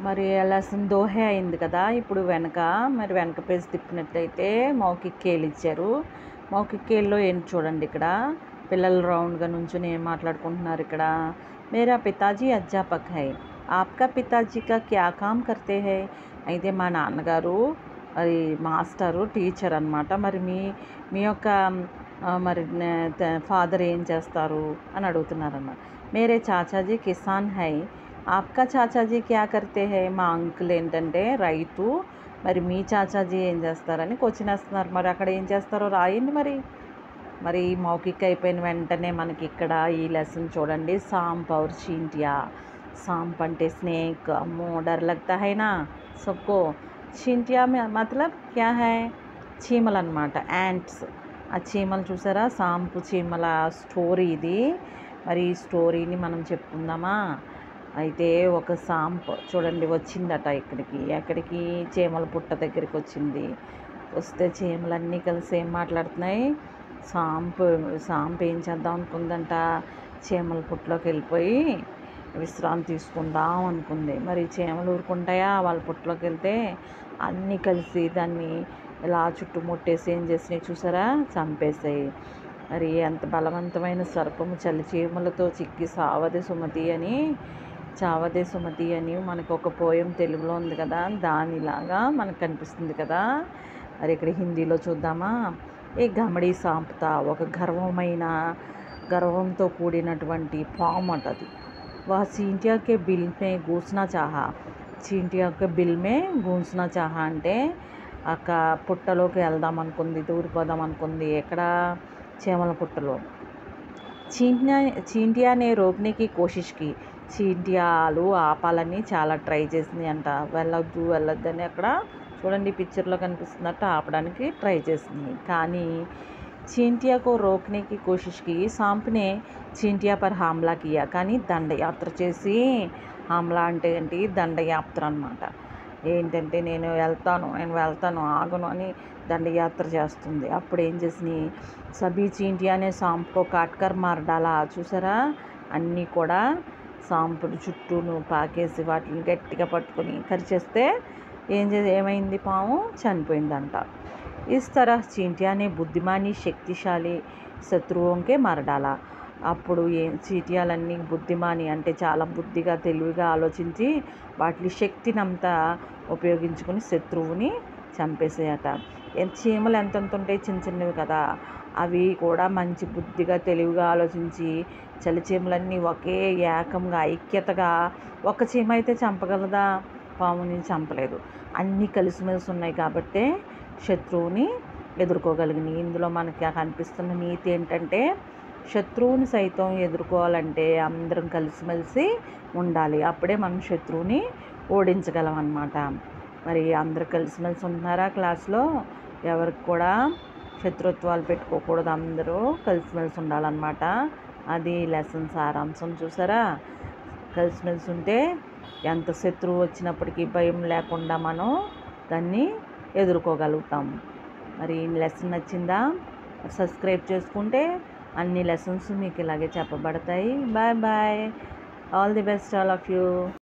మరి లెసన్ దోహే అయింది కదా. ఇప్పుడు వెనక పేజ్ తిప్పినట్టయితే మౌఖిక్ ఖేల్ ఇచ్చారు. మౌఖిక్ ఖేల్లో ఏంటి చూడండి. ఇక్కడ పిల్లలు రౌండ్గా నుంచుని ఏం మాట్లాడుకుంటున్నారు. ఇక్కడ మేరా పితాజీ అధ్యాపక్ హై, ఆప్కా పితాజీ కా క్యా కామ్ కర్తే హై. అయితే మా నాన్నగారు అది మాస్టరు, టీచర్ అనమాట. మరి మీ యొక్క మరి ఫాదర్ ఏం చేస్తారు అని అడుగుతున్నారన్నమాట. మేరే చాచాజీ కిసాన్ హై, ఆప్కా చాచాజీ క్యా కర్తే హై. మా అంకుల్ ఏంటంటే రైతు, మరి మీ చాచాజీ ఏం చేస్తారని క్వశ్చన్ వేస్తున్నారు. మరి అక్కడ ఏం చేస్తారో రాయండి. మరి మౌఖిక్ అయిపోయిన వెంటనే మనకి ఇక్కడ ఈ లెసన్ చూడండి. సాంప్ ఔర్ చీంటియా. సాంప్ అంటే స్నేక్, అమ్మో డర్ లగ్తా హై నా సబ్కో. చీంటియా మతలబ్ క్యా హై, చీమలు అనమాట, యాంట్స్. ఆ చీమలు చూసారా, సాంపు చీమల స్టోరీ ఇది. మరి ఈ స్టోరీని మనం చెప్పుకుందామా. అయితే ఒక సాంప్ చూడండి వచ్చిందట ఎక్కడికి చీమల పుట్ట దగ్గరికి వచ్చింది. వస్తే చీమలన్నీ కలిసి ఏం మాట్లాడుతున్నాయి. సాంప్ ఏం చేద్దాం అనుకుందంట, చీమల పుట్టలోకి వెళ్ళిపోయి విశ్రాంతి తీసుకుందాం అనుకుంది. మరి చీమలు ఊరుకుంటాయా, వాళ్ళ పుట్టలోకి వెళ్తే అన్నీ కలిసి దాన్ని ఇలా చుట్టుముట్టేసి ఏం చేసినాయి చూసారా, చంపేసాయి. మరి ఎంత బలవంతమైన సర్పము చలి చీమలతో చిక్కి చావదే సుమతి అని మనకు ఒక పోయం తెలుగులో ఉంది కదా, దానిలాగా మనకు కనిపిస్తుంది కదా. మరి ఇక్కడ హిందీలో చూద్దామా. ఏ గమడి సాంపుతా, ఒక గర్వంతో కూడినటువంటి పాము అంటది. వా చీంటియాకే బిల్ మే గూస్నా చాహా. చీంటియాకే బిల్ మే గూస్నా చాహా అంటే అక్క పుట్టలోకి వెళ్దాం అనుకుంది, దూరిపోదాం అనుకుంది. ఎక్కడ, చీమల పుట్టలో. చీంటియానే రోక్నేకి కోషిష్కి. చీంటియాలు ఆపాలని చాలా ట్రై చేసింది అంట. వెళ్ళొద్దని అక్కడ చూడండి పిక్చర్లో కనిపిస్తున్నట్టు ఆపడానికి ట్రై చేసింది. కానీ చీంటియాకు రోక్నేకి కోషిష్కి సాంప్నే చీంటియా పర్ హామ్లా కియా. కానీ దండయాత్ర చేసి, హామ్లా అంటే ఏంటి, దండయాత్ర అన్నమాట. ఏంటంటే నేను వెళ్తాను ఆగను అని దండయాత్ర చేస్తుంది. అప్పుడు ఏం చేసినాయి, సభీ చీంటియానే సాంప్కో కాట్కర్ మార్డాలా. చూసారా, అన్నీ కూడా సాంపుడు చుట్టూను పాకేసి వాటిని గట్టిగా పట్టుకుని కరిచేస్తే ఏమైంది, పాము చనిపోయిందంట. ఇస్ తరహ్ చీంటియానే బుద్ధిమాని శక్తిశాలి శత్రువుంకే మరడాలా. అప్పుడు చీంటియాలన్నీ బుద్ధిమాని అంటే చాలా బుద్ధిగా తెలివిగా ఆలోచించి వాటి శక్తినంతా ఉపయోగించుకుని శత్రువుని చంపేసాయట. చీమలు ఎంతెంత ఉంటాయి, చిన్నవి కదా, అవి కూడా మంచి బుద్ధిగా తెలివిగా ఆలోచించి చలిచీమలన్నీ ఒకే ఏకంగా ఐక్యతగా, ఒక చీమ అయితే చంపగలదా, పాముని చంపలేదు. అన్నీ కలిసిమెలిసి ఉన్నాయి కాబట్టే శత్రువుని ఎదుర్కోగలిగినాయి. ఇందులో మనకి కనిపిస్తున్న నీతి ఏంటంటే, శత్రువుని సైతం ఎదుర్కోవాలంటే అందరం కలిసిమెలిసి ఉండాలి. అప్పుడే మనం శత్రువుని ఓడించగలం అన్నమాట. మరి అందరూ కలిసిమెలిసి ఉంటున్నారా క్లాస్లో, ఎవరికి కూడా శత్రుత్వాలు పెట్టుకోకూడదు, అందరూ కలిసిమెలిసి ఉండాలన్నమాట. అది లెసన్ సారాంశం. చూసారా, కలిసిమెలిసి ఉంటే ఎంత శత్రువు వచ్చినప్పటికీ భయం లేకుండా మనం దాన్ని ఎదుర్కోగలుగుతాం. మరి లెసన్ నచ్చిందా, సబ్స్క్రైబ్ చేసుకుంటే అన్ని లెసన్స్ మీకు ఇలాగే చెప్పబడతాయి. Bye bye, all the best all of you.